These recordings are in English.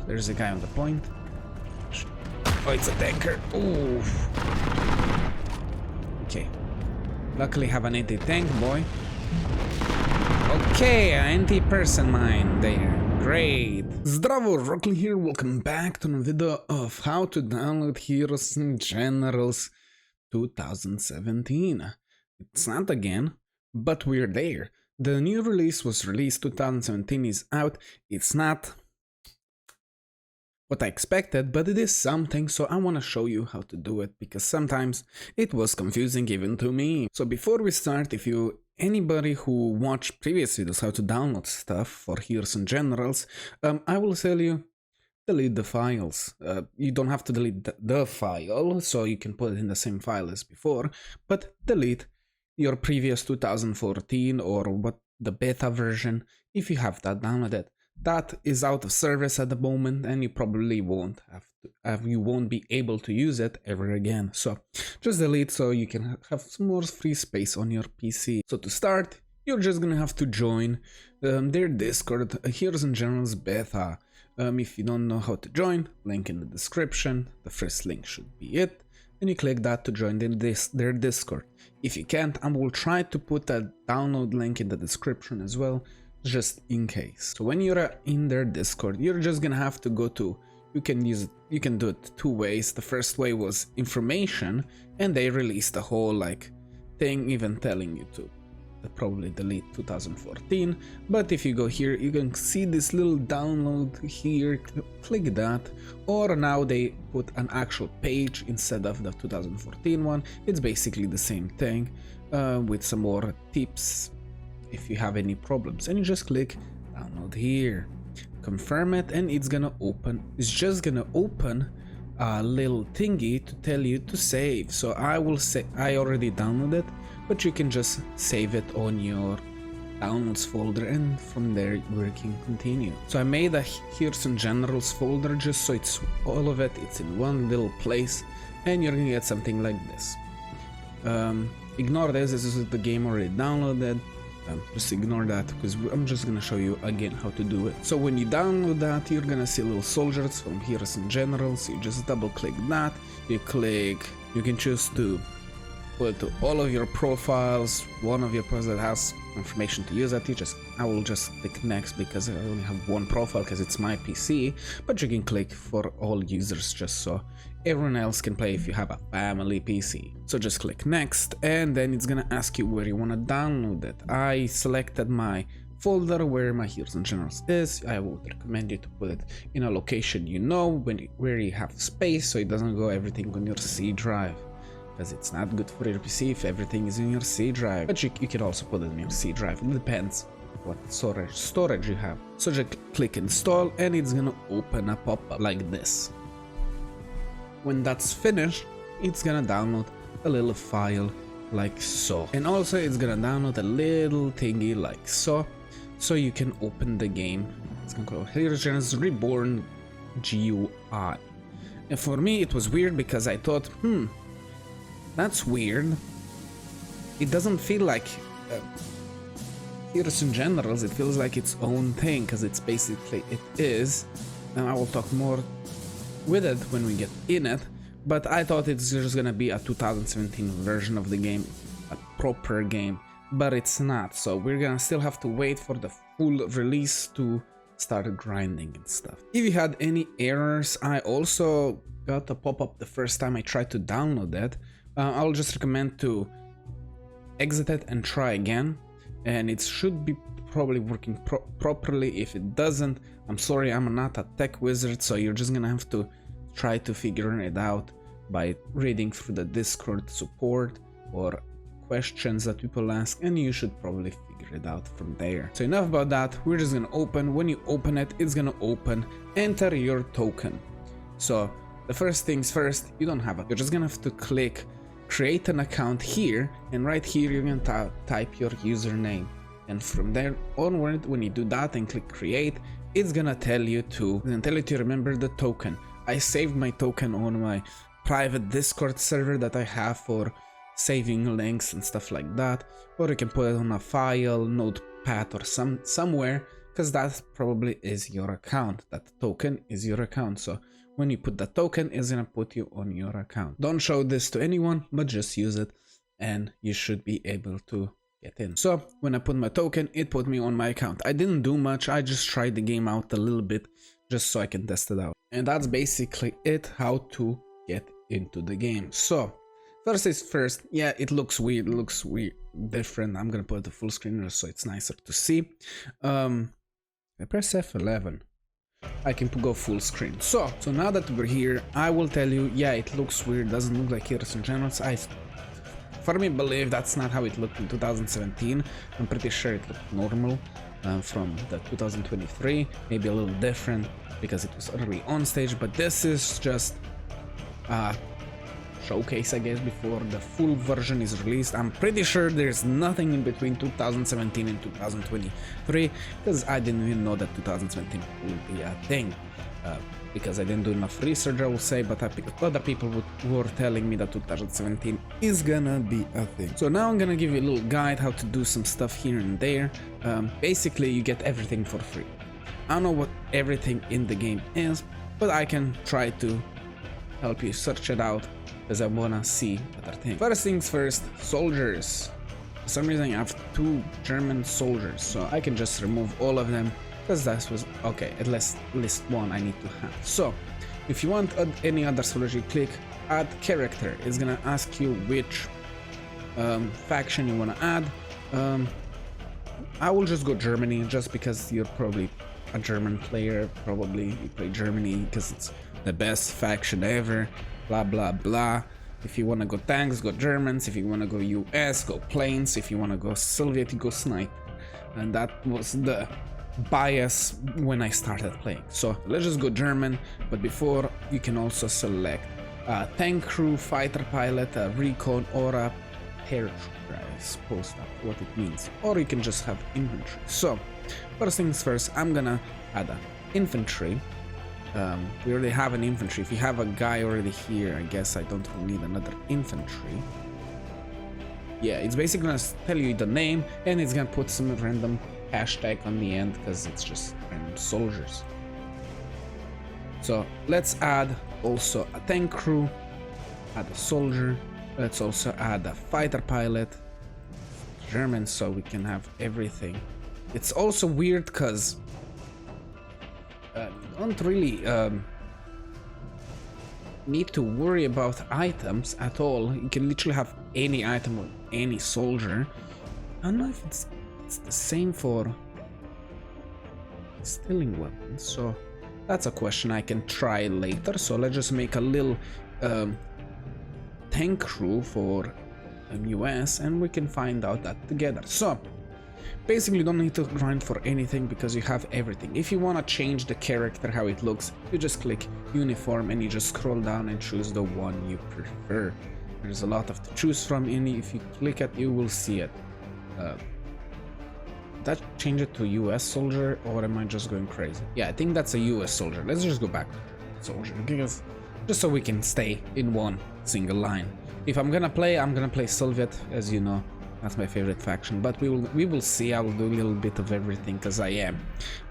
There's a guy on the point. Oh, it's a tanker. Ooh. Okay. Luckily have an anti-tank, boy. Okay, anti-person mine there. Great. Zdravo, Rockill here. Welcome back to a video of how to download Heroes and Generals 2017. It's not again, but we're there. The new release was released, 2017 is out. It's not what I expected, but it is something, so I want to show you how to do it, because sometimes it was confusing even to me. So before we start, if anybody who watched previous videos how to download stuff for Heroes and Generals, I will tell you, delete the files. You don't have to delete the file, so you can put it in the same file as before, but delete your previous 2014 or what the beta version if you have that downloaded. That is out of service at the moment, and you probably won't you won't be able to use it ever again. So just delete so you can have some more free space on your PC. So to start, you're just gonna have to join their Discord, Heroes and Generals beta. If you don't know how to join, link in the description. The first link should be it, and you click that to join their Discord. If you can't, I will try to put a download link in the description as well, just in case. So when you're in their Discord, you're just gonna have to go to, you can do it two ways. The first way was information, and they released a whole thing even telling you to probably delete 2014. But if you go here, you can see this little download here, click that. Or now they put an actual page instead of the 2014 one. It's basically the same thing, with some more tips if you have any problems, and you just click download here, confirm it, and it's just gonna open a little thingy to tell you to save. So I will say I already downloaded, but you can just save it on your downloads folder, and from there we can continue. So I made a Heroes and Generals folder just so it's all of it's in one little place, and you're gonna get something like this. Ignore this is the game already downloaded. Just ignore that, because I'm just gonna show you again how to do it. So when you download that, you're gonna see little soldiers from Heroes and Generals. You just double click that, you can choose to put to all of your profiles, one of your profiles that has information to use that. I will just click next because I only have one profile because it's my PC, but you can click for all users just so everyone else can play if you have a family PC. So just click next, and then it's gonna ask you where you want to download it. I selected my folder where my Heroes and Generals is. I would recommend you to put it in a location where you have space, so it doesn't go everything on your C drive, because it's not good for your PC if everything is in your C drive. But you can also put it in your C drive. It depends what storage you have. So just click install, and it's gonna open a pop-up like this. When that's finished, it's gonna download a little file like so, and also it's gonna download a little thingy like so you can open the game. It's gonna call Heroes and Generals Reborn GUI. And for me it was weird because I thought, that's weird. It doesn't feel like Heroes and Generals. It feels like its own thing, because it is, and I will talk more with it when we get in it. But I thought it's just gonna be a 2017 version of the game, a proper game, but it's not. So we're gonna still have to wait for the full release to start grinding and stuff. If you had any errors, I also got a pop-up the first time I tried to download it. I'll just recommend to exit it and try again, and it should be probably working properly. If it doesn't, I'm sorry, I'm not a tech wizard, so you're just gonna have to try to figure it out by reading through the Discord support or questions that people ask, and you should probably figure it out from there. So enough about that, we're just gonna open. When you open it, it's gonna open, enter your token. So the first things first, you don't have it, you're just gonna have to click create an account here, and right here you're gonna type your username, and from there onward, when you do that and click create, it's gonna tell you to remember the token. I saved my token on my private Discord server that I have for saving links and stuff like that, or you can put it on a file, notepad, or somewhere because that probably is your account. That token is your account. So when you put that token, it's gonna put you on your account. Don't show this to anyone, but just use it and you should be able to get in. So when I put my token, it put me on my account. I didn't do much, I just tried the game out a little bit just so I can test it out. And that's basically it, how to get into the game. So first is first, yeah, it looks weird, different. I'm gonna put the full screen so it's nicer to see. I press F11, I can go full screen. So now that we're here, I will tell you, yeah, it looks weird, doesn't look like Heroes and Generals. I firmly believe that's not how it looked in 2017. I'm pretty sure it looked normal from the 2023, maybe a little different because it was early on stage, but this is just showcase, I guess, before the full version is released. I'm pretty sure there's nothing in between 2017 and 2023 because I didn't even know that 2017 would be a thing, because I didn't do enough research, I will say, but other people were telling me that 2017 is gonna be a thing. So now I'm gonna give you a little guide how to do some stuff here and there. Basically you get everything for free. I don't know what everything in the game is, but I can try to help you search it out because I wanna see other things. First things first, soldiers. For some reason I have 2 German soldiers, so I can just remove all of them because that was okay. At least list 1 I need to have. So if you want any other soldier, you click add character. It's gonna ask you which faction you wanna add. I will just go Germany just because you're probably a German player, probably you play Germany because it's the best faction ever, blah blah blah. If you want to go tanks, go Germans. If you want to go US, go planes. If you want to go Soviet, you go sniper. And that was the bias when I started playing. So let's just go German, but before you can also select tank crew, fighter pilot, a recon, or a paratrooper, I suppose that's what it means. Or you can just have infantry. So first things first, I'm gonna add an infantry. We already have an infantry. If you have a guy already here, I guess I don't need another infantry. Yeah, it's basically gonna tell you the name and it's gonna put some random hashtag on the end because it's just random soldiers. So let's add also a tank crew, add a soldier. Let's also add a fighter pilot, German, so we can have everything. It's also weird because don't really need to worry about items at all. You can literally have any item on any soldier. I don't know if it's the same for stealing weapons, so that's a question I can try later. So let's just make a little tank crew for US and we can find out that together. So basically you don't need to grind for anything because you have everything. If you want to change the character how it looks, you just click uniform and you just scroll down and choose the one you prefer. There's a lot of to choose from, and if you click it you will see it. That change it to US soldier, or am I just going crazy? Yeah, I think that's a US soldier. Let's just go back to soldier because just so we can stay in one single line. If I'm gonna play Soviet, as you know. That's my favorite faction, but we will see. I will do a little bit of everything because I am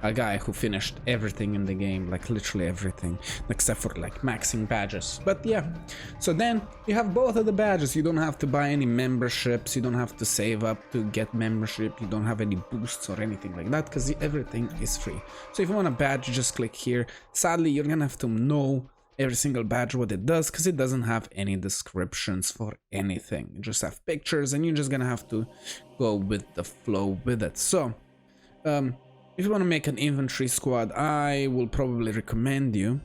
a guy who finished everything in the game, like literally everything, except for like maxing badges. But yeah, so then you have both of the badges. You don't have to buy any memberships. You don't have to save up to get membership. You don't have any boosts or anything like that because everything is free. So if you want a badge, you just click here. Sadly, you're gonna have to know every single badge what it does because it doesn't have any descriptions for anything. You just have pictures and you're just gonna have to go with the flow with it. So if you want to make an infantry squad, I will probably recommend you,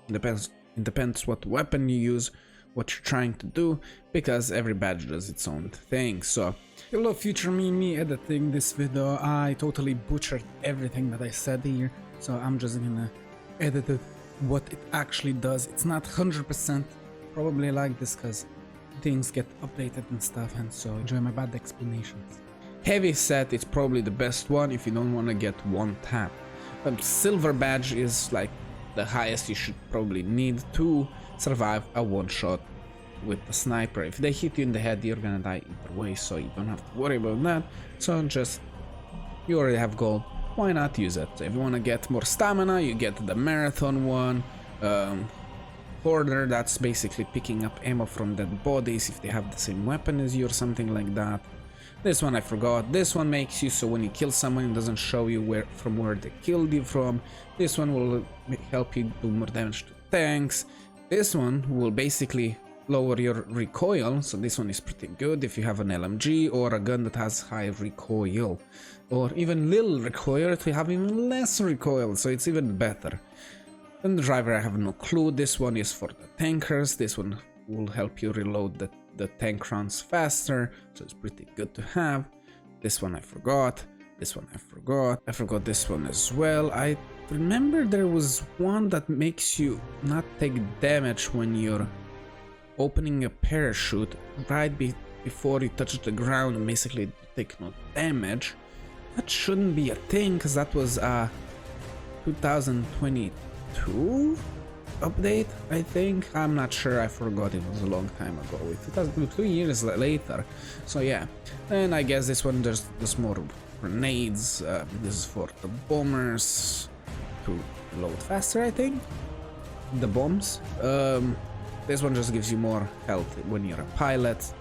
it depends what weapon you use, what you're trying to do, because every badge does its own thing. So hello future me editing this video. I totally butchered everything that I said here, so I'm just gonna edit it what it actually does. It's not 100% probably like this because things get updated and stuff, and so enjoy my bad explanations. Heavy set is probably the best one if you don't want to get one tap. Silver badge is like the highest you should probably need to survive a one shot with the sniper. If they hit you in the head, you're gonna die either way, so you don't have to worry about that. So just, you already have gold, why not use it? So if you want to get more stamina, you get the marathon one. Hoarder, that's basically picking up ammo from dead bodies if they have the same weapon as you or something like that. This one I forgot. This one makes you so when you kill someone it doesn't show you where they killed you from. This one will help you do more damage to tanks. This one will basically lower your recoil, so this one is pretty good if you have an LMG or a gun that has high recoil, or even little recoil if you have even less recoil, so it's even better. Then the driver, I have no clue. This one is for the tankers. This one will help you reload the tank rounds faster, so it's pretty good to have. This one I forgot. This one I forgot. I forgot this one as well. I remember there was one that makes you not take damage when you're opening a parachute right before you touch the ground, and basically you take no damage. That shouldn't be a thing, because that was a 2022 update, I think. I'm not sure, I forgot, it was a long time ago. It's 2 years later, so yeah. And I guess this one there's more grenades. This is for the bombers to load faster, I think. The bombs. This one just gives you more health when you're a pilot.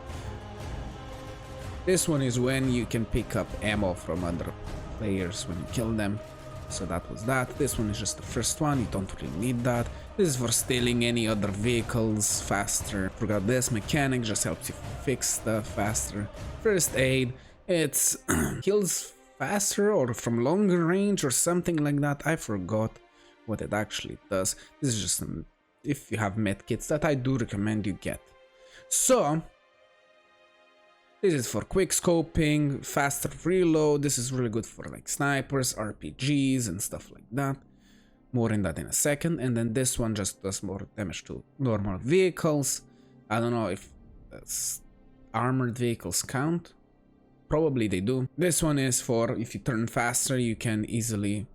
This one is when you can pick up ammo from other players when you kill them. So that was that. This one is just the first one, you don't really need that. This is for stealing any other vehicles faster. Forgot this. Mechanic just helps you fix stuff faster. First aid, it's kills faster or from longer range or something like that. I forgot what it actually does. This is just if you have medkits that I do recommend you get. So this is for quick scoping, faster reload. This is really good for like snipers, RPGs and stuff like that. More in that in a second. And then this one just does more damage to normal vehicles. I don't know if armored vehicles count. Probably they do. This one is for if you turn faster, you can easily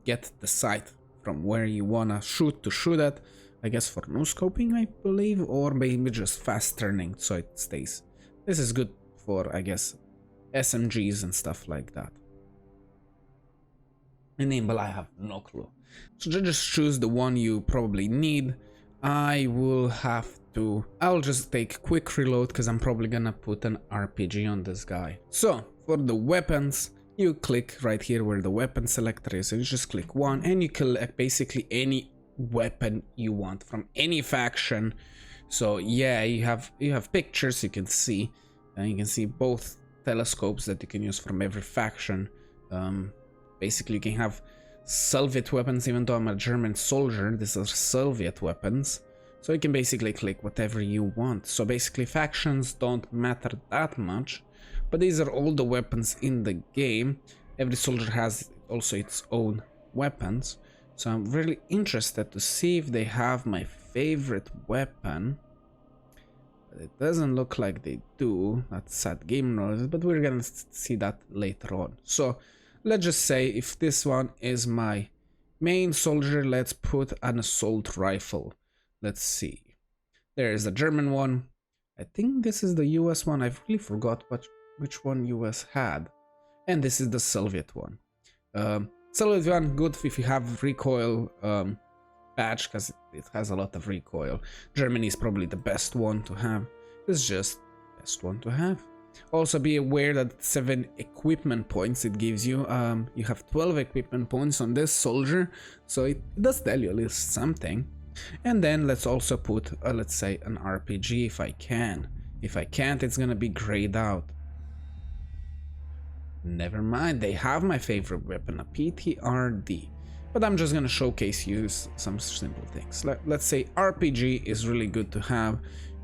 get the sight from where you wanna shoot to shoot at. I guess for no scoping, I believe, or maybe just fast turning so it stays. This is good for, I guess, SMGs and stuff like that. Enable, I have no clue. So just choose the one you probably need. I'll just take quick reload because I'm probably gonna put an RPG on this guy. So for the weapons, you click right here where the weapon selector is, and you just click one, and you collect basically any weapon you want from any faction. So yeah, you have pictures you can see, and you can see both telescopes that you can use from every faction. Basically you can have Soviet weapons. Even though I'm a German soldier, these are Soviet weapons, so you can basically click whatever you want. So basically factions don't matter that much, but these are all the weapons in the game. Every soldier has also its own weapons. So I'm really interested to see if they have my favorite weapon. But it doesn't look like they do. That's sad game noise, but we're gonna see that later on. So let's just say if this one is my main soldier, let's put an assault rifle. Let's see. There is the German one. I think this is the US one. I've really forgot which one US had. And this is the Soviet one. Soviet one, good if you have recoil patch, because it has a lot of recoil. Germany is probably the best one to have. It's just the best one to have. Also be aware that 7 equipment points it gives you. You have 12 equipment points on this soldier, so it does tell you at least something. And then let's also put, let's say, an RPG if I can. If I can't, it's gonna be grayed out. Never mind, they have my favorite weapon, a PTRD. But I'm just gonna showcase you some simple things. Let's say RPG is really good to have.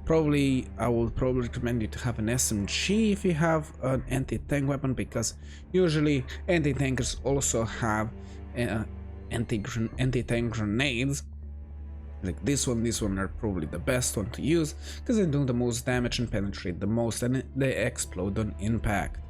I will probably recommend you to have an SMG if you have an anti-tank weapon, because usually anti-tankers also have anti-tank grenades. Like this one are probably the best one to use, because they do the most damage and penetrate the most, and they explode on impact.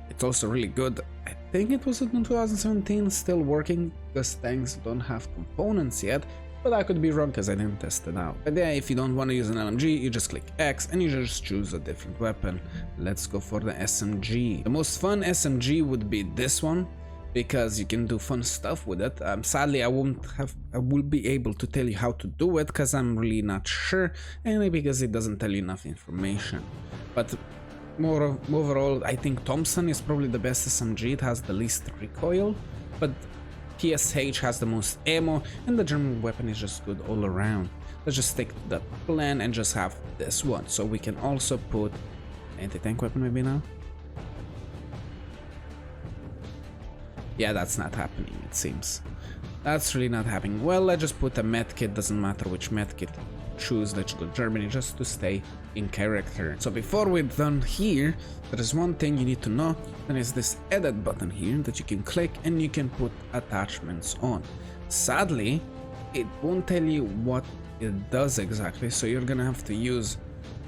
It's also really good. I think it was in 2017, still working, because tanks don't have components yet. but I could be wrong because I didn't test it out. But yeah, if you don't want to use an LMG, you just click X and you just choose a different weapon. Let's go for the SMG. The most fun SMG would be this one, because you can do fun stuff with it. Sadly, I will be able to tell you how to do it because I'm really not sure, and because it doesn't tell you enough information. But overall, I think Thompson is probably the best SMG. It has the least recoil, but PSH has the most ammo, and the German weapon is just good all around. Let's just stick to the plan and just have this one. So we can also put anti-tank weapon maybe now. Yeah, that's not happening, it seems. That's really not happening. Well, let's just put a medkit, doesn't matter which medkit choose. Let's go Germany just to stay in character. So before we're done here, there is one thing you need to know, and it's this edit button here that you can click and you can put attachments on. Sadly, it won't tell you what it does exactly, so you're gonna have to use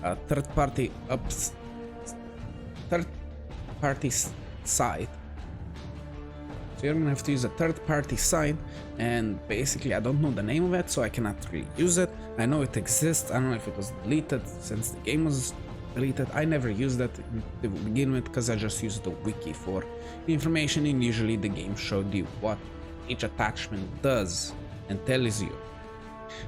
a third-party site. You're gonna have to use a third-party site, and basically I don't know the name of it, so I cannot really use it. I know it exists. I don't know if it was deleted since the game was deleted. I never used it to begin with because I just used the wiki for the information, and usually the game showed you what each attachment does and tells you.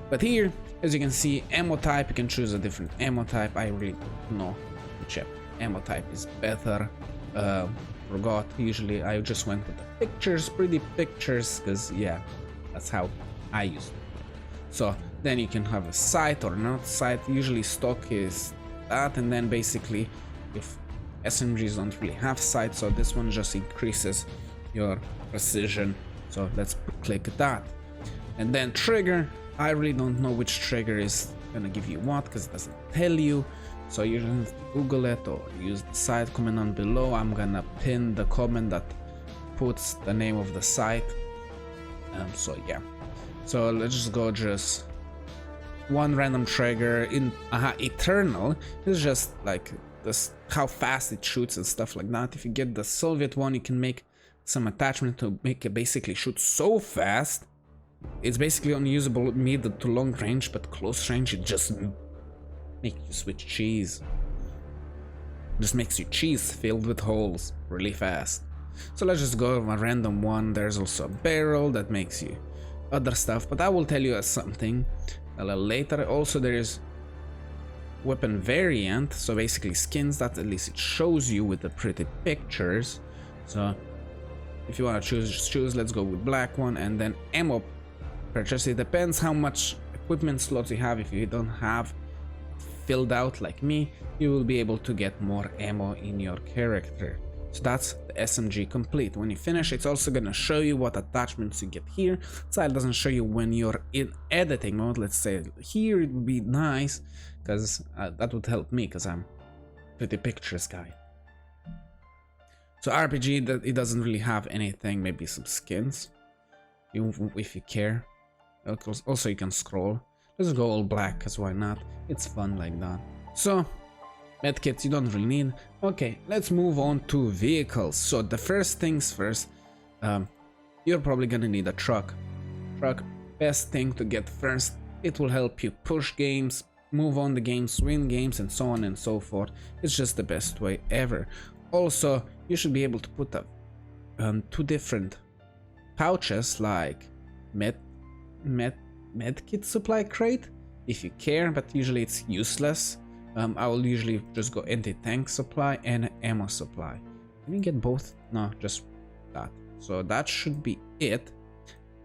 But here, as you can see, ammo type, you can choose a different ammo type. I really don't know which ammo type is better. Forgot. Usually I just went with the pictures, pretty pictures, because yeah, that's how I used it. So then you can have a sight or not sight. Usually stock is that, and then basically if SMGs don't really have sight, so this one just increases your precision. So let's click that. And then trigger, I really don't know which trigger is gonna give you what, because it doesn't tell you. So you can Google it or use the site comment on below. I'm gonna pin the comment that puts the name of the site. So yeah, so let's just go just one random trigger in Eternal. It's just like this, how fast it shoots and stuff like that. If you get the Soviet one, you can make some attachment to make it basically shoot so fast. It's basically unusable mid to long range, but close range it just make you switch cheese. Just makes you cheese filled with holes really fast. So let's just go a random one. There's also a barrel that makes you other stuff, but I will tell you something a little later. Also there is weapon variant, so basically skins that at least it shows you with the pretty pictures. So if you want to choose, just choose. Let's go with black one. And then ammo purchase, it depends how much equipment slots you have. If you don't have filled out like me, you will be able to get more ammo in your character. So that's the SMG complete. When you finish, it's also gonna show you what attachments you get here. So it doesn't show you when you're in editing mode. Let's say here it would be nice, because that would help me, because I'm pretty pictures guy. So RPG, that it doesn't really have anything, maybe some skins if you care. Also you can scroll. Let's go all black, because why not? It's fun like that. So medkits you don't really need. Okay, let's move on to vehicles. So the first things first, you're probably gonna need a truck. Best thing to get first. It will help you push games, move on the games, win games, and so on and so forth. It's just the best way ever. Also, you should be able to put up two different pouches, like medkit supply crate if you care, but usually it's useless. I will usually just go anti-tank supply and ammo supply. Can you get both? No, just that. So that should be it.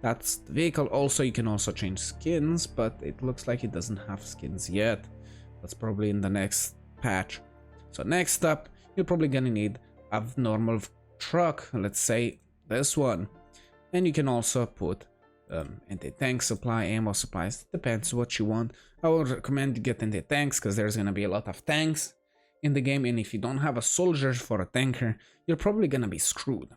That's the vehicle. Also, you can also change skins, but it looks like it doesn't have skins yet. That's probably in the next patch. So next up, you're probably gonna need a normal truck, let's say this one. And you can also put anti-tank supply, ammo supplies, depends what you want. I would recommend you get anti-tanks, because there's gonna be a lot of tanks in the game, and if you don't have a soldier for a tanker, you're probably gonna be screwed.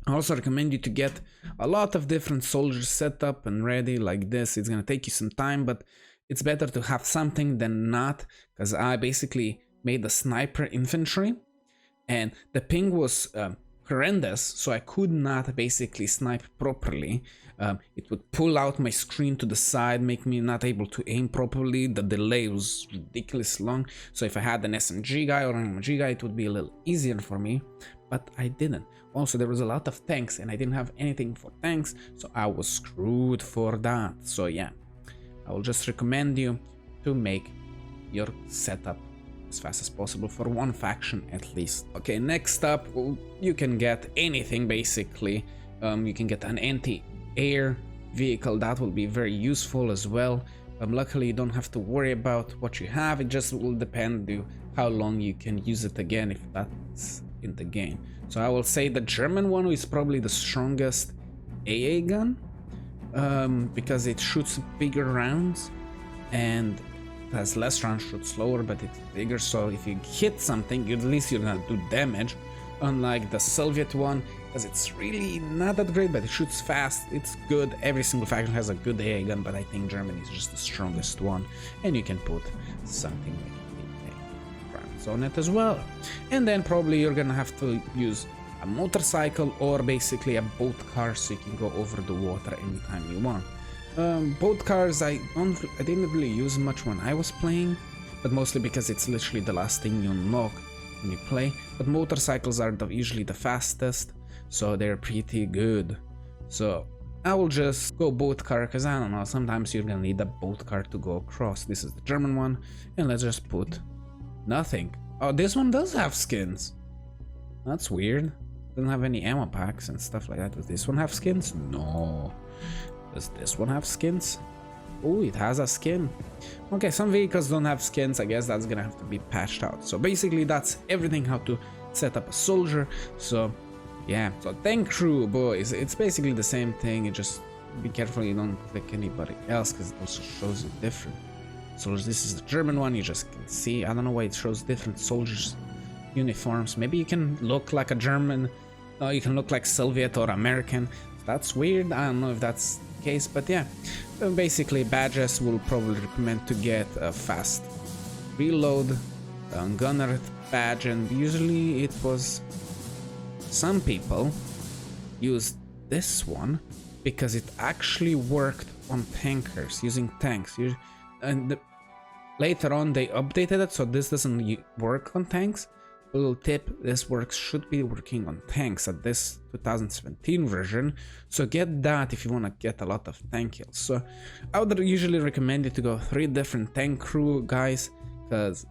I also recommend you to get a lot of different soldiers set up and ready like this. It's gonna take you some time, but it's better to have something than not, because I basically made a sniper infantry, and the ping was horrendous, so I could not basically snipe properly. It would pull out my screen to the side, make me not able to aim properly. The delay was ridiculously long, so if I had an SMG guy or an MG guy, it would be a little easier for me, but I didn't. Also, there was a lot of tanks, and I didn't have anything for tanks, so I was screwed for that. So yeah, I will just recommend you to make your setup as fast as possible for one faction at least. Okay, next up, you can get anything basically. You can get an anti-air vehicle, that will be very useful as well. Luckily you don't have to worry about what you have, it just will depend on how long you can use it again if that's in the game. So I will say the German one is probably the strongest AA gun, because it shoots bigger rounds and has less rounds, shoots slower, but it's bigger, so if you hit something, at least you're gonna do damage. Unlike the Soviet one, because it's really not that great, but it shoots fast, it's good. Every single faction has a good AA gun, but I think Germany is just the strongest one, and you can put something like rounds on it as well. And then probably you're gonna have to use a motorcycle or basically a boat car, so you can go over the water anytime you want. Boat cars I didn't really use much when I was playing, but mostly because it's literally the last thing you unlock when you play. But motorcycles are usually the fastest, so they're pretty good. So I will just go boat car, because I don't know, sometimes you're gonna need a boat car to go across. This is the German one, and let's just put nothing. Oh, this one does have skins. That's weird. Doesn't have any ammo packs and stuff like that. Does this one have skins? No. Does this one have skins? Oh, it has a skin. Okay, some vehicles don't have skins. I guess that's gonna have to be patched out. So basically that's everything how to set up a soldier. So yeah, so tank crew, boys, it's basically the same thing. You just be careful you don't click anybody else, because it also shows you different soldiers. This is the German one, you just can see. I don't know why it shows different soldiers uniforms. Maybe you can look like a German, you can look like Soviet or American. That's weird. I don't know if that's the case, but yeah, basically badges will probably recommend to get a fast reload, gunner badge, and usually it was, some people used this one because it actually worked on tankers, using tanks, and later on they updated it so this doesn't work on tanks. A little tip, this should be working on tanks at this 2017 version, so get that if you want to get a lot of tank kills. So I would usually recommend you to go 3 different tank crew guys, because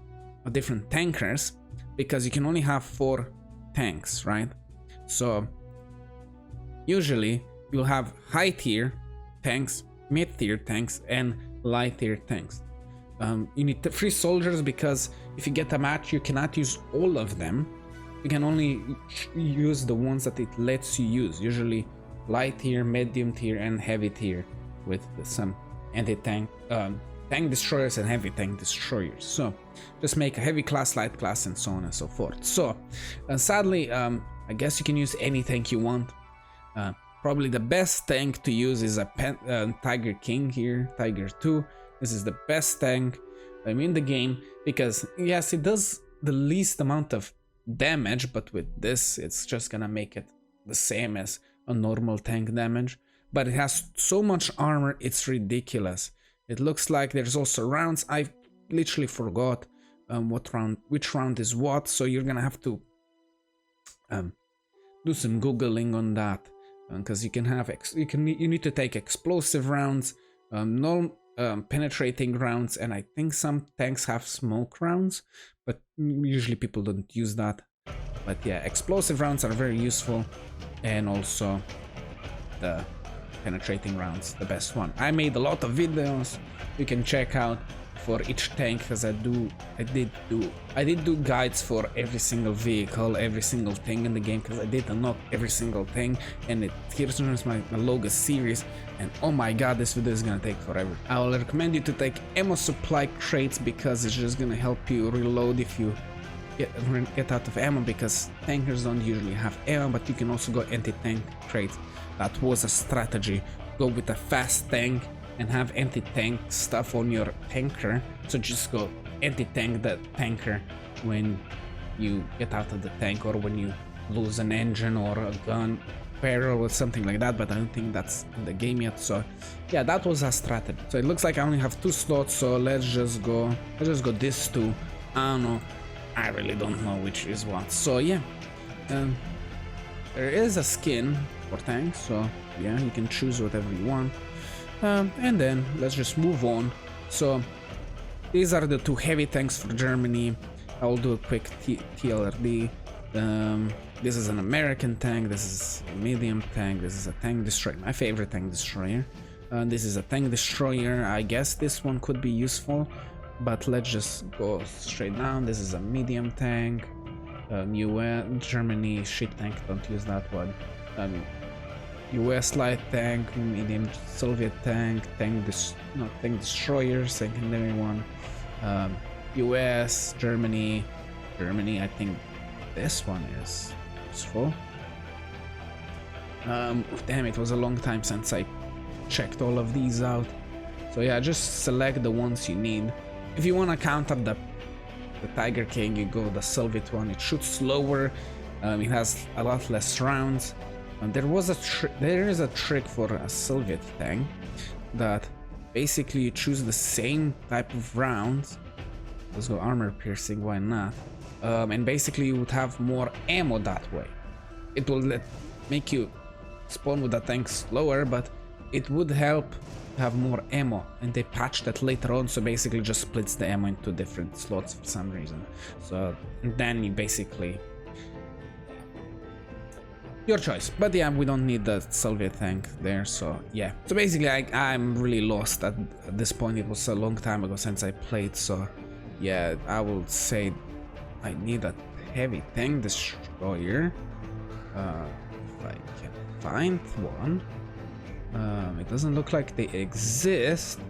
different tankers, because you can only have 4 tanks, right? So usually you'll have high tier tanks, mid tier tanks, and light tier tanks. You need 3 soldiers, because if you get a match you cannot use all of them. You can only use the ones that it lets you use, usually light tier, medium tier, and heavy tier, with some anti-tank tank destroyers and heavy tank destroyers. So just make a heavy class, light class, and so on and so forth. So sadly, I guess you can use any tank you want. Probably the best tank to use is a Tiger King here, Tiger 2. This is the best tank in the game, because yes, it does the least amount of damage, but with this it's just gonna make it the same as a normal tank damage. But it has so much armor, it's ridiculous. It looks like there's also rounds. I literally forgot which round is what, so you're gonna have to do some googling on that, because you can have you need to take explosive rounds, penetrating rounds, and I think some tanks have smoke rounds, but usually people don't use that. But yeah, explosive rounds are very useful, and also the penetrating rounds, the best one. I made a lot of videos you can check out for each tank, because I did do guides for every single vehicle, every single thing in the game, because I did unlock every single thing. And here's my Logos series, and oh my god, this video is gonna take forever. I will recommend you to take ammo supply crates, because it's just gonna help you reload if you get out of ammo, because tankers don't usually have ammo. But you can also go anti-tank crates. That was a strategy. Go with a fast tank and have anti-tank stuff on your tanker, so just go anti-tank the tanker when you get out of the tank, or when you lose an engine or a gun barrel or something like that, but I don't think that's in the game yet. So yeah, that was our strategy. So it looks like I only have 2 slots, so let's just go this 2. I don't know, I really don't know which is what. So yeah, there is a skin for tanks, so yeah, you can choose whatever you want. And then let's just move on. So these are the 2 heavy tanks for Germany. I'll do a quick TLRD. This is an American tank, this is a medium tank, this is a tank destroyer, my favorite tank destroyer. This is a tank destroyer. I guess this one could be useful, but let's just go straight down. This is a medium tank. US, Germany, shit tank, don't use that one. US light tank, medium Soviet tank, tank destroyer, secondary one. US, Germany, I think this one is useful. Damn, it was a long time since I checked all of these out. So yeah, just select the ones you need. If you want to counter the Tiger King, you go the Soviet one. It shoots slower, it has a lot less rounds. And there is a trick for a Soviet tank that basically you choose the same type of rounds. Let's go armor piercing, why not? And basically you would have more ammo that way. It will make you spawn with the tank slower, but it would help have more ammo, and they patched that later on, so basically just splits the ammo into different slots for some reason. So then you basically, your choice. But yeah, we don't need the Soviet tank there, so yeah. So basically I'm really lost at this point. It was a long time ago since I played, so yeah, I will say I need a heavy tank destroyer. If I can find one. It doesn't look like they exist,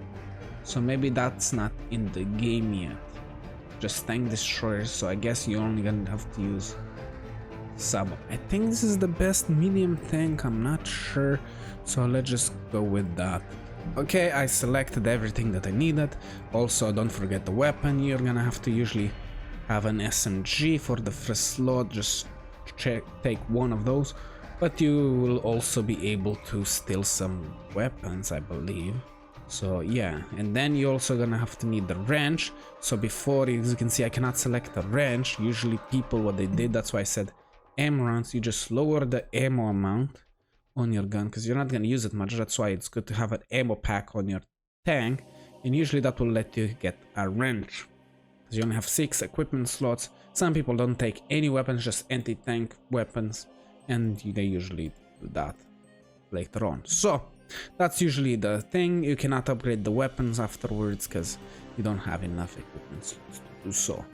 so maybe that's not in the game yet. Just tank destroyers, so I guess you're only gonna have to use some. I think this is the best medium tank, I'm not sure, so let's just go with that. Okay, I selected everything that I needed. Also, don't forget the weapon. You're gonna have to usually have an SMG for the first slot, just take one of those. But you will also be able to steal some weapons, I believe. So yeah, and then you're also gonna have to need the wrench. So before, as you can see, I cannot select a wrench. Usually people, what they did, that's why I said ammo rounds, you just lower the ammo amount on your gun, because you're not gonna use it much. That's why it's good to have an ammo pack on your tank, and usually that will let you get a wrench, because you only have 6 equipment slots. Some people don't take any weapons, just anti-tank weapons, and they usually do that later on. So that's usually the thing. You cannot upgrade the weapons afterwards because you don't have enough equipment slots to do so.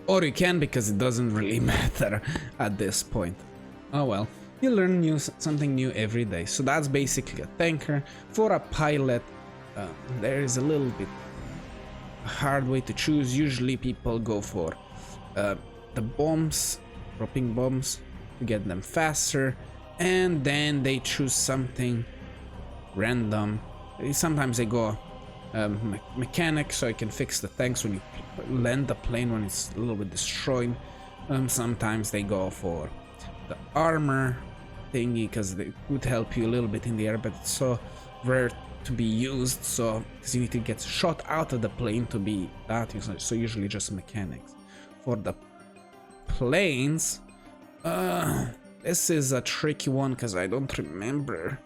Or you can, because it doesn't really matter at this point. Oh well, you learn something new every day. So that's basically a tanker. For a pilot, there is a little bit hard way to choose. Usually people go for the bombs, dropping bombs to get them faster, and then they choose something random. Sometimes they go mechanic, so you can fix the tanks when you land the plane when it's a little bit destroyed. Sometimes they go for the armor thingy, because they would help you a little bit in the air, but it's so rare to be used, so because you need to get shot out of the plane to be that useful. So usually just mechanics. For the planes, this is a tricky one because I don't remember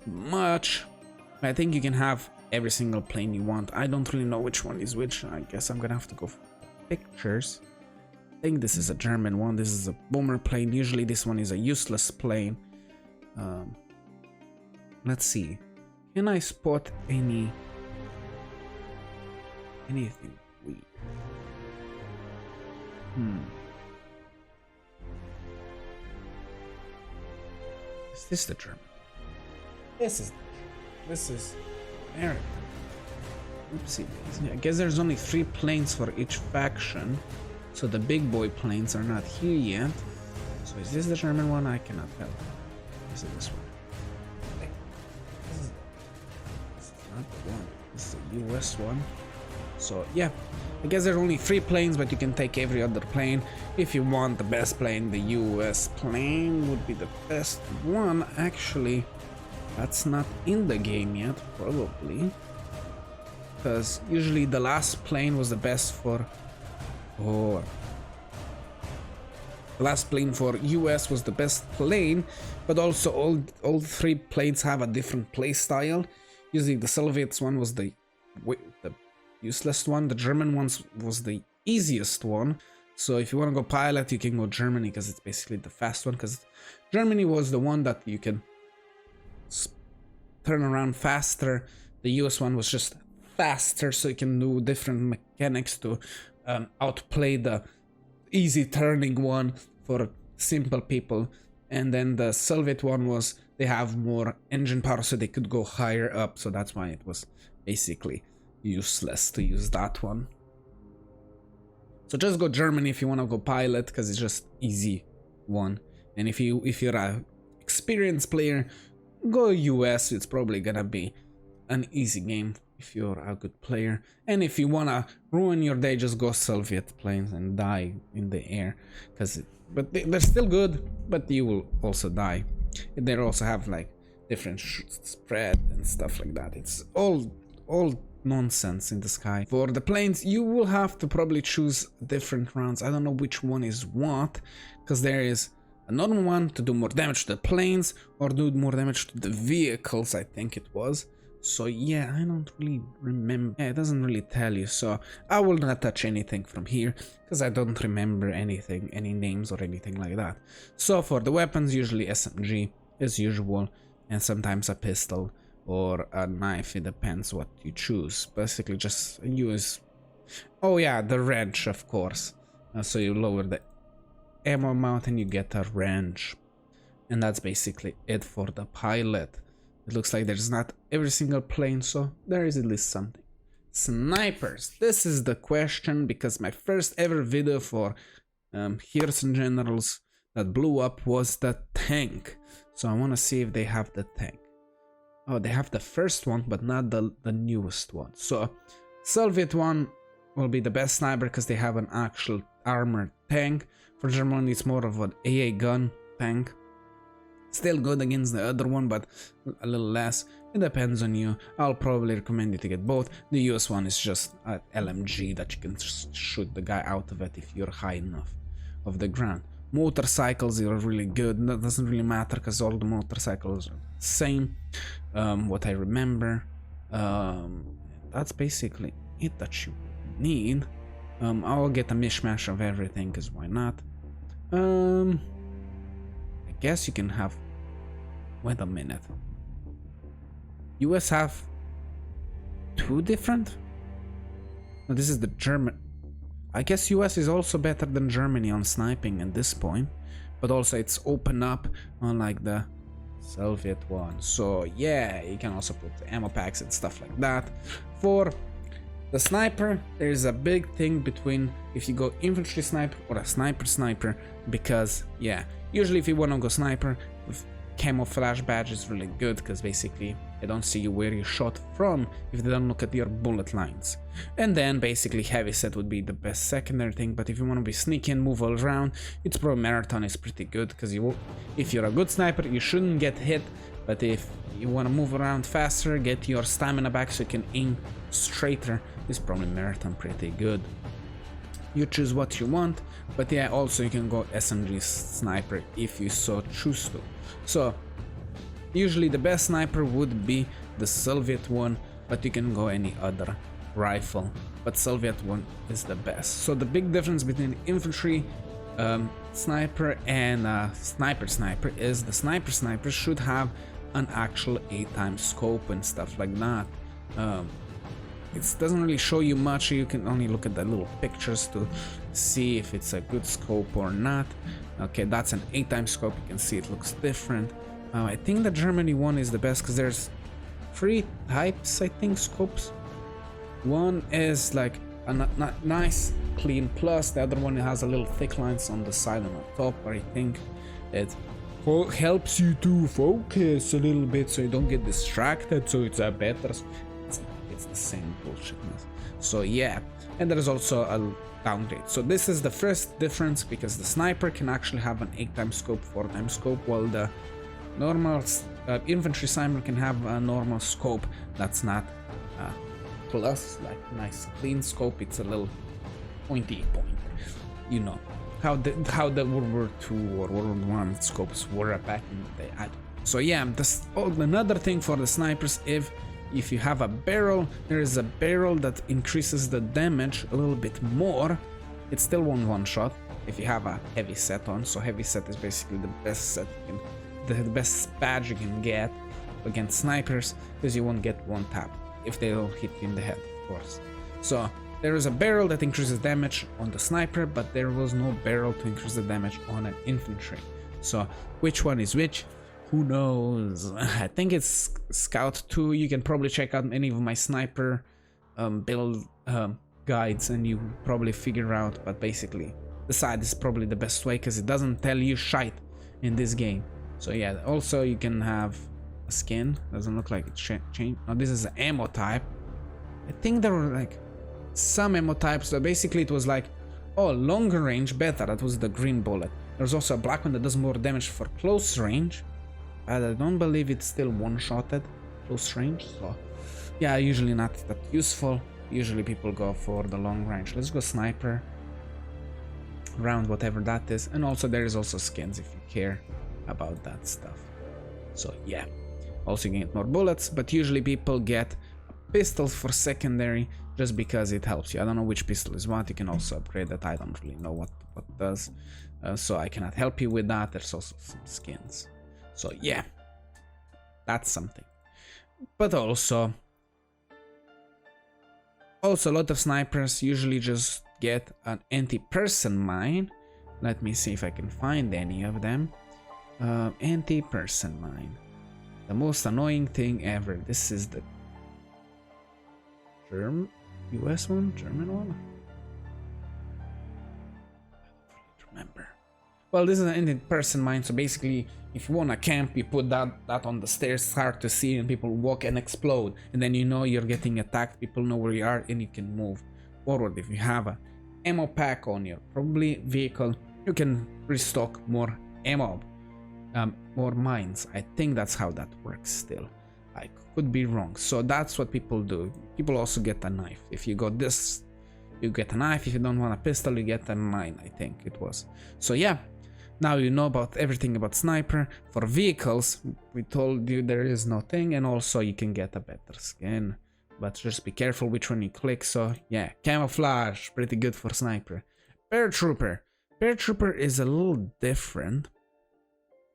much. I think you can have every single plane you want. I don't really know which one is which. I guess I'm gonna have to go for pictures. I think this is a German one. This is a bomber plane. Usually this one is a useless plane. Let's see. Can I spot anything weird? Is this the German? This is American. Oopsie daisy. I guess there's only 3 planes for each faction, so the big boy planes are not here yet. So is this the German one? I cannot tell. Is it this one? This is not the one. This is the US one. So yeah, I guess there's only 3 planes, but you can take every other plane. If you want the best plane, the US plane would be the best one. Actually, that's not in the game yet, probably. Because usually the last plane was the best for... Oh... The last plane for US was the best plane, but also all 3 planes have a different play style. Usually the Soviets one was the useless one, the German one was the easiest one. So if you want to go pilot, you can go Germany because it's basically the fast one, because Germany was the one that you can turn around faster. The US one was just faster, so you can do different mechanics to outplay the easy turning one for simple people. And then the Soviet one was, they have more engine power, so they could go higher up, so that's why it was basically useless to use that one. So just go Germany if you want to go pilot, because it's just easy one. And if you're a experienced player, go US. It's probably gonna be an easy game if you're a good player. And if you wanna ruin your day, just go Soviet planes and die in the air, but they're still good, but you will also die. They also have like different spread and stuff like that. It's all nonsense in the sky. For the planes, you will have to probably choose different rounds. I don't know which one is what, because there is another one to do more damage to the planes or do more damage to the vehicles, I think it was. So yeah, I don't really remember. Yeah, it doesn't really tell you, so I will not touch anything from here because I don't remember anything, any names or anything like that. So for the weapons, usually SMG as usual, and sometimes a pistol or a knife. It depends what you choose. Basically just use, oh yeah, the wrench, of course. So you lower the ammo amount and you get a wrench, and that's basically it for the pilot. It looks like there's not every single plane, so there is at least something. Snipers. This is the question, because my first ever video for Heroes and Generals that blew up was the tank. So I want to see if they have the tank. Oh, they have the first one, but not the newest one. So Soviet one will be the best sniper because they have an actual armored tank. For Germany, it's more of an AA gun tank. Still good against the other one, but a little less. It depends on you. I'll probably recommend you to get both. The US one is just an LMG that you can just shoot the guy out of it if you're high enough of the ground. Motorcycles are really good. That doesn't really matter because all the motorcycles are the same. What I remember. That's basically it that you need. I'll get a mishmash of everything, because why not? I guess you can have... Wait a minute. US have 2 different? No, this is the German... I guess US is also better than Germany on sniping at this point, but also it's open up unlike the Soviet one. So yeah, you can also put ammo packs and stuff like that. For the sniper, there is a big thing between if you go infantry sniper or a sniper, because yeah, usually if you want to go sniper, with camouflage badge is really good, because basically they don't see you where you shot from if they don't look at your bullet lines. And then basically heavy set would be the best secondary thing, but if you want to be sneaky and move all around, it's pro marathon is pretty good, because if you're a good sniper you shouldn't get hit, but if you want to move around faster, get your stamina back so you can aim straighter, is probably marathon pretty good. You choose what you want, but yeah, also you can go SMG sniper if you so choose to. So usually the best sniper would be the Soviet one, but you can go any other rifle, but Soviet one is the best. So the big difference between infantry sniper and sniper is the sniper should have an actual 8x scope and stuff like that. It doesn't really show you much, you can only look at the little pictures to see if it's a good scope or not. Okay, that's an 8x scope, you can see it looks different. I think the Germany one is the best because there's 3 types, I think, scopes. One is like a nice clean plus, the other one has a little thick lines on the side and on top, where I think it helps you to focus a little bit so you don't get distracted, so it's a better... It's the same bullshitness. So yeah, and there is also a downgrade. So this is the first difference, because the sniper can actually have an 8x scope, 4x scope, while the normal infantry sniper can have a normal scope that's not plus, like nice clean scope. It's a little pointy point. You know how the World War II or World War I scopes were back in the day. So yeah, another thing for the snipers, if you have a barrel, there is a barrel that increases the damage a little bit more. It still won't one-shot if you have a heavy set on. So heavy set is basically the best set the best badge you can get against snipers, because you won't get one tap if they'll hit you in the head, of course. So there is a barrel that increases damage on the sniper, but there was no barrel to increase the damage on an infantry. So which one is which? Who knows? I think it's Scout 2. You can probably check out any of my sniper build guides and you probably figure out, but basically the side is probably the best way, because it doesn't tell you shite in this game. So yeah, also you can have a skin. Doesn't look like it's changed. No, this is an ammo type. I think there were like some ammo types. So basically it was like, oh, longer range better. That was the green bullet. There's also a black one that does more damage for close range. But I don't believe it's still one-shotted close range. So yeah, usually not that useful. Usually people go for the long range. Let's go sniper. Round, whatever that is. And also there is also skins if you care about that stuff. So yeah, also you can get more bullets, but usually people get pistols for secondary just because it helps you. I don't know which pistol is what. You can also upgrade that. I don't really know what does, so I cannot help you with that. There's also some skins. So yeah, that's something. But also a lot of snipers usually just get an anti-person mine. Let me see if I can find any of them. Anti-person mine. The most annoying thing ever. This is the US one? German one? I don't really remember. Well, this is an anti-person mine, so basically if you wanna camp, you put that on the stairs, it's hard to see, and people walk and explode, and then you know you're getting attacked, people know where you are, and you can move forward. If you have a ammo pack on your probably vehicle, you can restock more ammo, more mines. I think that's how that works still. I could be wrong. So that's what people do. People also get a knife. If you got this, you get a knife. If you don't want a pistol, you get a mine, I think it was. So yeah, now you know about everything about sniper. For vehicles, we told you there is no thing, and also you can get a better skin. But just be careful which one you click. So yeah, camouflage, pretty good for sniper. Paratrooper. Paratrooper is a little different,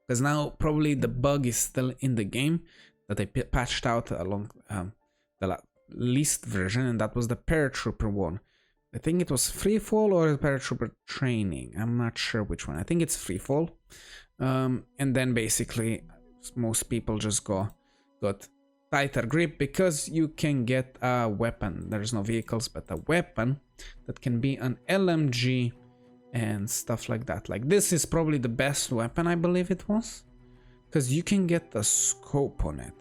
because now probably the bug is still in the game that they patched out along the least version, and that was the Paratrooper one. I think it was Freefall or Paratrooper Training. I'm not sure which one. I think it's Freefall. And then basically most people just got tighter grip, because you can get a weapon. There's no vehicles, but a weapon that can be an LMG and stuff like that. Like this is probably the best weapon, I believe it was, because you can get the scope on it.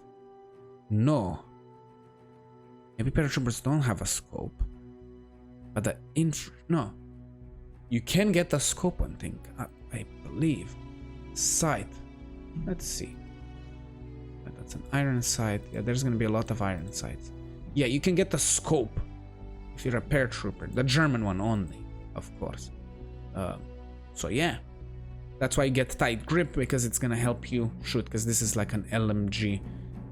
No, maybe paratroopers don't have a scope, but the no, you can get a scope on thing. I believe sight. Let's see. That's an iron sight. Yeah, there's gonna be a lot of iron sights. Yeah, you can get the scope if you're a paratrooper, the German one only, of course. So yeah, that's why you get tight grip, because it's gonna help you shoot, because this is like an LMG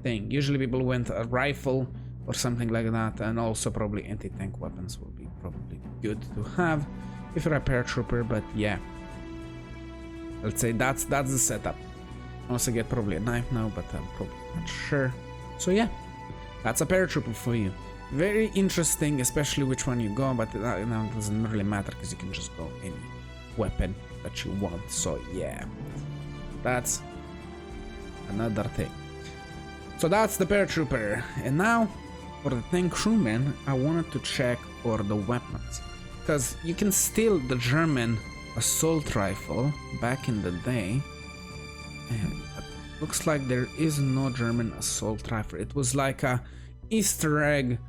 thing. Usually people went a rifle or something like that, and also probably anti-tank weapons will be probably good to have if you're a paratrooper. But yeah, let's say that's the setup. Also get probably a knife now, but I'm probably not sure. So yeah, that's a paratrooper for you. Very interesting, especially which one you go, but now it doesn't really matter, because you can just go any weapon that you want. So yeah, that's another thing. So that's the paratrooper. And now for the tank crewman, I wanted to check for the weapons, because you can steal the German assault rifle back in the day, and it looks like there is no German assault rifle. It was like a Easter egg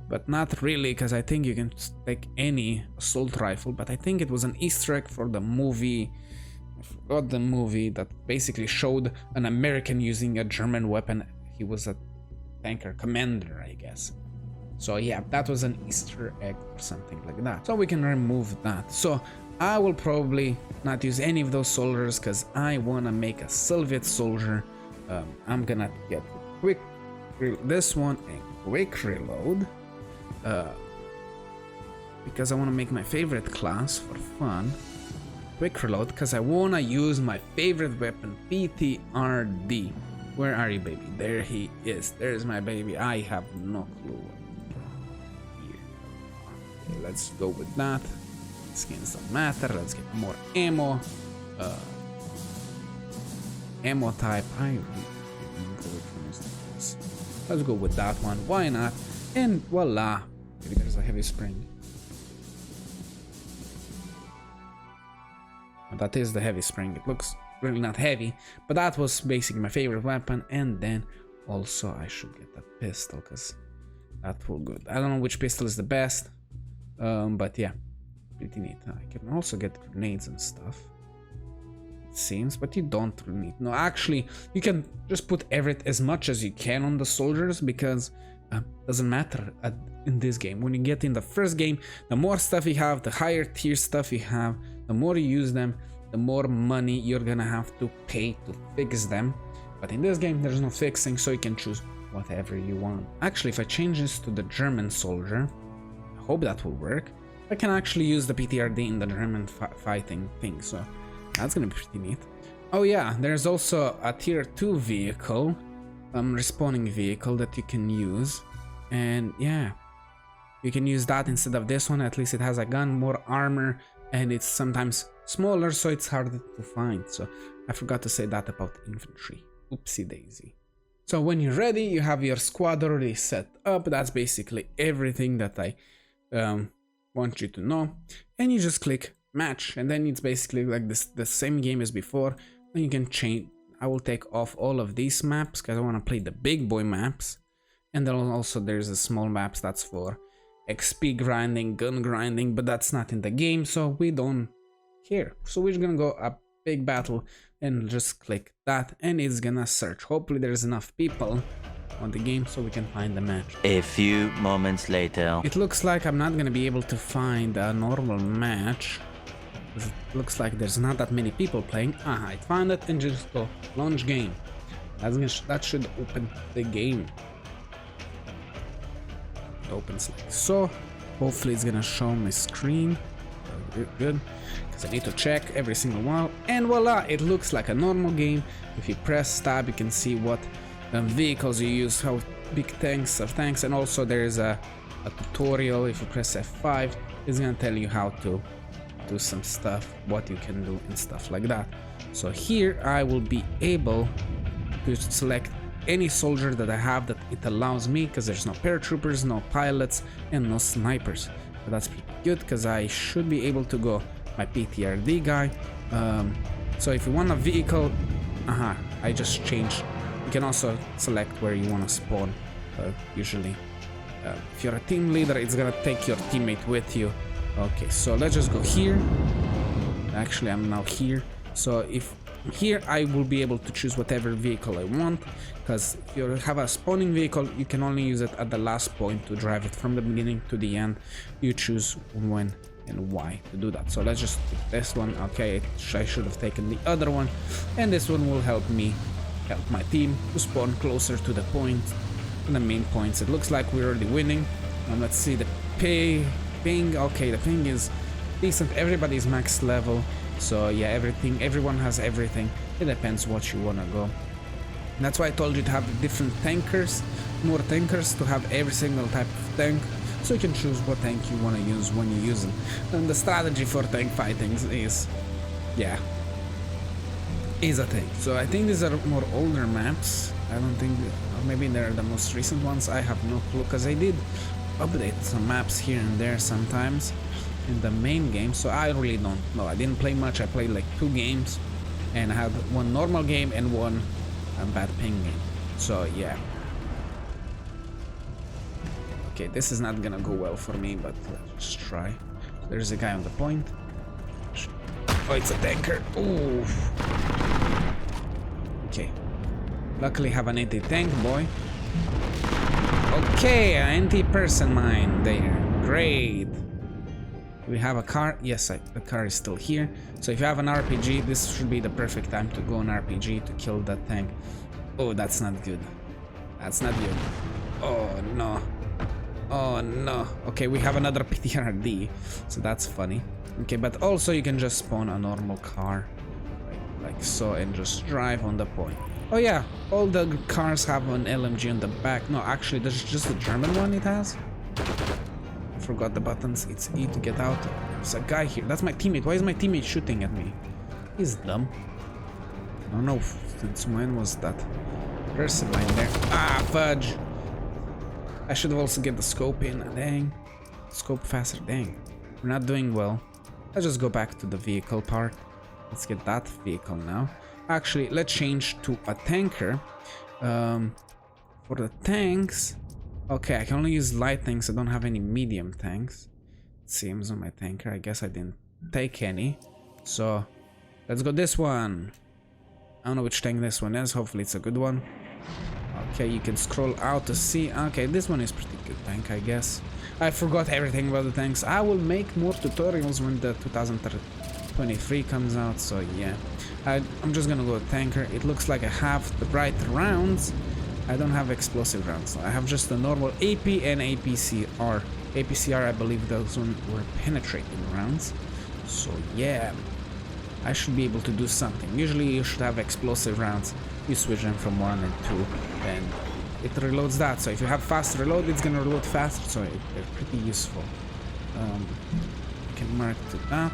but not really, because I think you can take any assault rifle, but I think it was an Easter egg for the movie. I forgot the movie that basically showed an American using a German weapon. He was a tanker commander, I guess. So yeah, that was an Easter egg or something like that. So we can remove that. So I will probably not use any of those soldiers because I want to make a Soviet soldier. I'm gonna get quick this one and quick reload because I want to make my favorite class for fun. Quick reload because I want to use my favorite weapon, PTRD. Where are you, baby? There he is. There's my baby. I have no clue. Here. Okay, let's go with that. Skins don't matter. Let's get more ammo. Ammo type. I really remember which one is this. Let's go with that one. Why not? And voila. Maybe there's a heavy spring. That is the heavy spring. It looks really not heavy, but that was basically my favorite weapon. And then also I should get that pistol because that will good. I don't know which pistol is the best, but yeah, pretty neat. I can also get grenades and stuff, it seems, but you don't really need. No, actually, you can just put as much as you can on the soldiers because doesn't matter in this game. When you get in the first game, the more stuff you have, the higher tier stuff you have, the more you use them, the more money you're gonna have to pay to fix them. But in this game, there's no fixing, so you can choose whatever you want. Actually, if I change this to the German soldier, I hope that will work. I can actually use the PTRD in the German fighting thing, so that's gonna be pretty neat. Oh yeah, there's also a tier 2 vehicle, respawning vehicle that you can use, and yeah, you can use that instead of this one. At least it has a gun, more armor, and it's sometimes smaller, so it's harder to find. So I forgot to say that about infantry. Oopsie daisy. So when you're ready, you have your squad already set up. That's basically everything that I want you to know. And you just click match, and then it's basically like this, the same game as before. And you can change. I will take off all of these maps because I want to play the big boy maps. And then also there's a small maps that's for XP grinding, gun grinding, but that's not in the game, so we don't care. So we're gonna go a big battle and just click that, and it's gonna search. Hopefully there's enough people on the game so we can find the match. A few moments later. It looks like I'm not gonna be able to find a normal match. It looks like there's not that many people playing. I found it, and just go launch game. That should open the game. Opens like so. Hopefully it's gonna show my screen. Good, because I need to check every single one. And voila, it looks like a normal game. If you press tab, you can see what vehicles you use, how big tanks of tanks, and also there's a tutorial. If you press F5, it's gonna tell you how to do some stuff, what you can do and stuff like that. So here I will be able to select any soldier that I have that it allows me, because there's no paratroopers, no pilots, and no snipers. So that's pretty good, because I should be able to go my PTRD guy. So if you want a vehicle, I just changed. You can also select where you want to spawn. Usually, if you're a team leader, it's gonna take your teammate with you. Okay, so let's just go here. Actually, I'm now here. So if here I will be able to choose whatever vehicle I want, because if you have a spawning vehicle, you can only use it at the last point to drive it from the beginning to the end. You choose when and why to do that. So let's just take this one. Okay, I should have taken the other one, and this one will help me help my team to spawn closer to the point, the main points. It looks like we're already winning. Let's see the ping. Okay, the ping is decent. Everybody's max level. So yeah, everyone has everything. It depends what you wanna go. That's why I told you to have different tankers, more tankers, to have every single type of tank, so you can choose what tank you wanna use when you use it. And the strategy for tank fighting is, yeah, is a tank. So I think these are more older maps. I don't think, or maybe they're the most recent ones. I have no clue, because I did update some maps here and there sometimes in the main game, so I really don't know. I didn't play much. I played like 2 games, and I had one normal game and one bad ping game. So yeah. Okay, this is not gonna go well for me, but let's just try. There's a guy on the point. Oh, it's a tanker. Ooh. Okay. Luckily have an anti-tank, boy. Okay, an anti-person mine there. Great. We have a car. Yes, the car is still here. So if you have an RPG, this should be the perfect time to go on RPG to kill that tank. Oh, that's not good. That's not good. Oh, no. Oh, no. Okay, we have another PTRD. So that's funny. Okay, but also you can just spawn a normal car. Like so, and just drive on the point. Oh yeah, all the cars have an LMG on the back. No, actually, there's just the German one it has. I forgot the buttons. It's E to get out. There's a guy here. That's my teammate. Why is my teammate shooting at me? He's dumb. I don't know since when was that person right there. Ah, fudge. I should have also get the scope in. Dang. Scope faster. Dang. We're not doing well. Let's just go back to the vehicle part. Let's get that vehicle now. Actually, let's change to a tanker. For the tanks, okay, I can only use light tanks. I don't have any medium tanks. It seems on my tanker. I guess I didn't take any. So let's go this one. I don't know which tank this one is. Hopefully it's a good one. Okay, you can scroll out to see. Okay, this one is pretty good tank, I guess. I forgot everything about the tanks. I will make more tutorials when the 2023 comes out, so yeah. I'm just gonna go with tanker. It looks like I have the right rounds. I don't have explosive rounds. I have just the normal AP and APCR. APCR, I believe those one were penetrating rounds. So yeah, I should be able to do something. Usually you should have explosive rounds. You switch them from 1 and 2 and it reloads that. So if you have fast reload, it's gonna reload faster. So they're pretty useful. I can mark to that.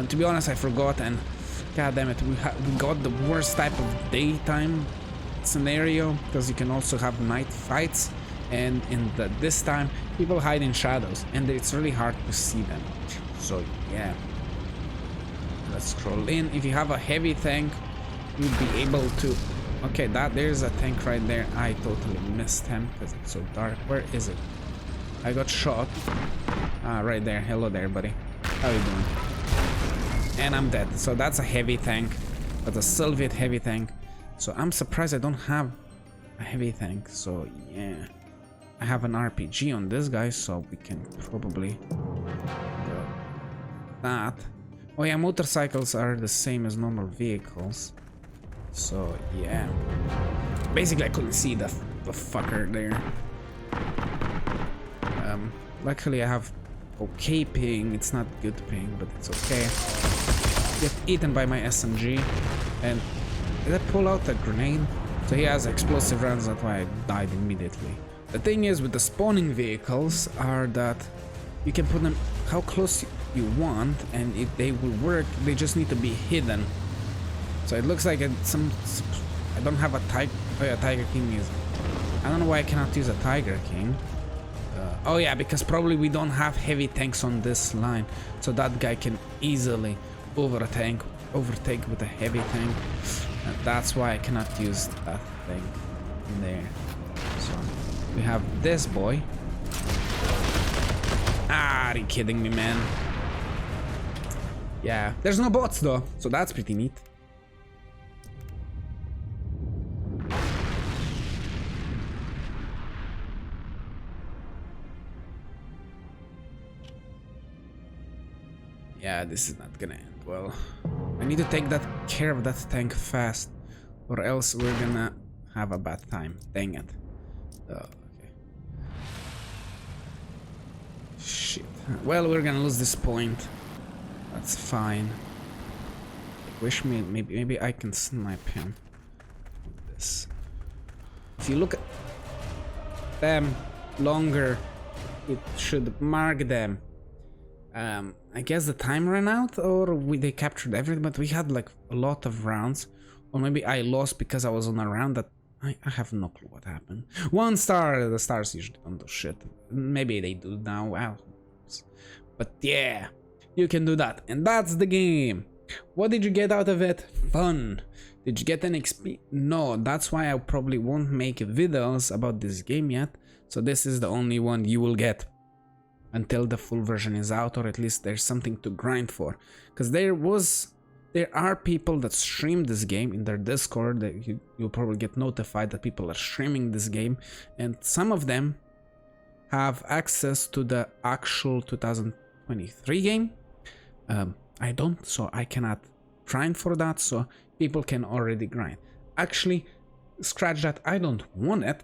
To be honest, I forgot, and god damn it, we got the worst type of daytime scenario, because you can also have night fights, and in this time people hide in shadows and it's really hard to see them. So yeah, let's scroll in. If you have a heavy tank, you'd be able to... Okay, there's a tank right there. I totally missed him because it's so dark. Where is it? I got shot. Ah, right there. Hello there, buddy. How you doing? And I'm dead. So that's a heavy tank. That's a Soviet heavy tank. So I'm surprised I don't have a heavy tank. So yeah, I have an RPG on this guy, so we can probably go that. Oh yeah, motorcycles are the same as normal vehicles. So yeah, basically I couldn't see the fucker there. Luckily I have okay ping. It's not good ping, but it's okay. Get eaten by my SMG. And did I pull out a grenade? So he has explosive rounds, that's why I died immediately. The thing is with the spawning vehicles are that you can put them how close you want and they will work. They just need to be hidden. So it looks like I don't have a tiger. Oh yeah, Tiger King is... I don't know why I cannot use a Tiger King. Oh yeah, because probably we don't have heavy tanks on this line, so that guy can easily overtake with a heavy tank, and that's why I cannot use that thing in there. So we have this boy. Ah, are you kidding me, man? Yeah, there's no bots though, so that's pretty neat. Yeah, this is not gonna end well. I need to take care of that tank fast, or else we're gonna have a bad time. Dang it. Oh, okay. Shit. Well, we're gonna lose this point. That's fine. Wish me maybe I can snipe him. This. If you look at them longer, it should mark them. I guess the time ran out, or they captured everything, but we had like a lot of rounds. Or maybe I lost because I was on a round that I have no clue what happened. 1 star, the stars usually don't do shit. Maybe they do now, well. But yeah, you can do that, and that's the game. What did you get out of it? Fun. Did you get an XP? No, that's why I probably won't make videos about this game yet. So this is the only one you will get until the full version is out, or at least there's something to grind for. Because there are people that stream this game in their Discord. That you'll probably get notified that people are streaming this game, and some of them have access to the actual 2023 game. I don't, so I cannot grind for that, so people can already grind. Actually, scratch that, I don't want it,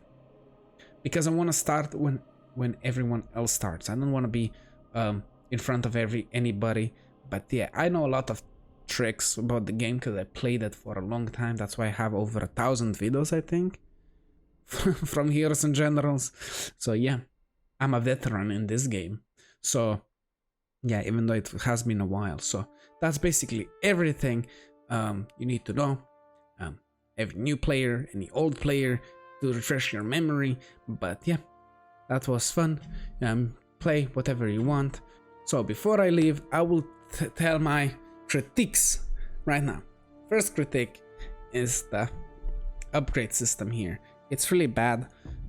because I want to start when everyone else starts. I don't want to be in front of anybody. But yeah, I know a lot of tricks about the game because I played it for a long time. That's why I have over 1,000 videos, I think, from Heroes and Generals. So yeah, I'm a veteran in this game. So yeah, even though it has been a while. So that's basically everything you need to know. Every new player, any old player, to refresh your memory. But yeah, that was fun. Play whatever you want. So before I leave, I will tell my critiques right now. First critique is the upgrade system here. It's really bad,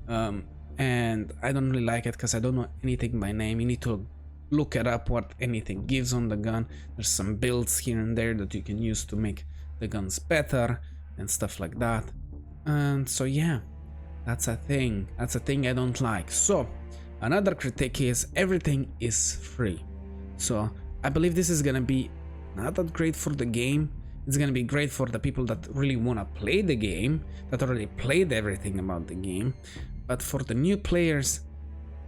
and I don't really like it because I don't know anything by name. You need to look it up what anything gives on the gun. There's some builds here and there that you can use to make the guns better and stuff like that. And so yeah, that's a thing I don't like. So another critique is everything is free. So I believe this is gonna be not that great for the game. It's gonna be great for the people that really wanna play the game, that already played everything about the game. But for the new players,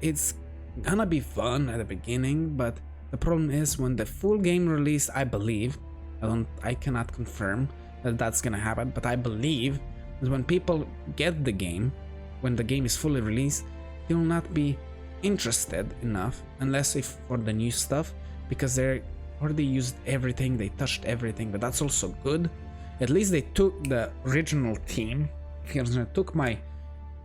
it's gonna be fun at the beginning, but the problem is when the full game release, I believe, I cannot confirm that that's gonna happen, but I believe that when people get the game, when the game is fully released, they will not be interested enough unless if for the new stuff, because they already used everything, they touched everything. But that's also good. At least they took the original team, took my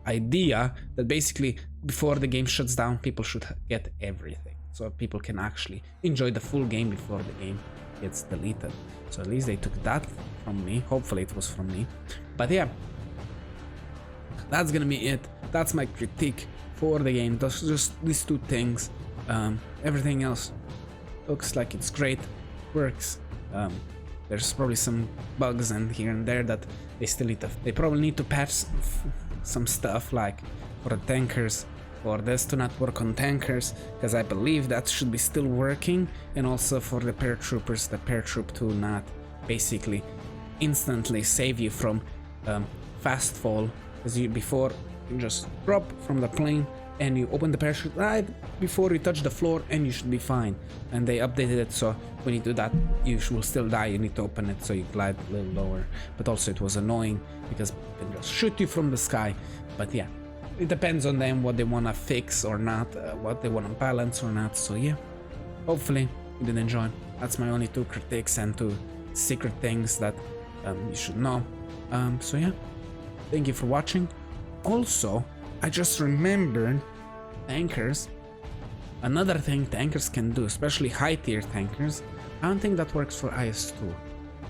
idea that basically before the game shuts down, people should get everything, so people can actually enjoy the full game before the game gets deleted. So at least they took that from me. Hopefully it was from me. But yeah, that's gonna be it. That's my critique for the game. That's just these two things. Everything else looks like it's great, works. There's probably some bugs and here and there that they probably need to patch some stuff, like for the tankers, for this to not work on tankers, because I believe that should be still working, and also for the paratroopers, the paratroop to not basically instantly save you from fast fall, because before you just drop from the plane and you open the parachute right before you touch the floor and you should be fine. And they updated it, so when you do that you will still die. You need to open it so you glide a little lower. But also it was annoying because they can just shoot you from the sky. But yeah, it depends on them what they want to fix or not, what they want to balance or not. So yeah, hopefully you did enjoy. That's my only two critiques and two secret things that you should know. So yeah, thank you for watching. Also, I just remembered tankers. Another thing tankers can do, especially high tier tankers, I don't think that works for IS-2.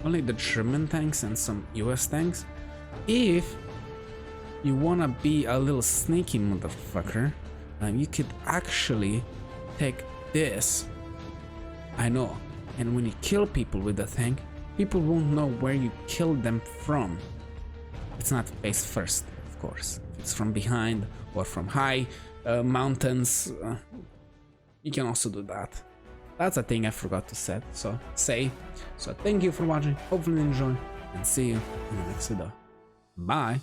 Only the German tanks and some US tanks. If you wanna be a little sneaky motherfucker, you could actually take this. I know. And when you kill people with the tank, people won't know where you killed them from. It's not face first, of course. It's from behind or from high mountains. You can also do that. That's a thing I forgot to say. So thank you for watching. Hopefully you enjoy, and see you in the next video. Bye.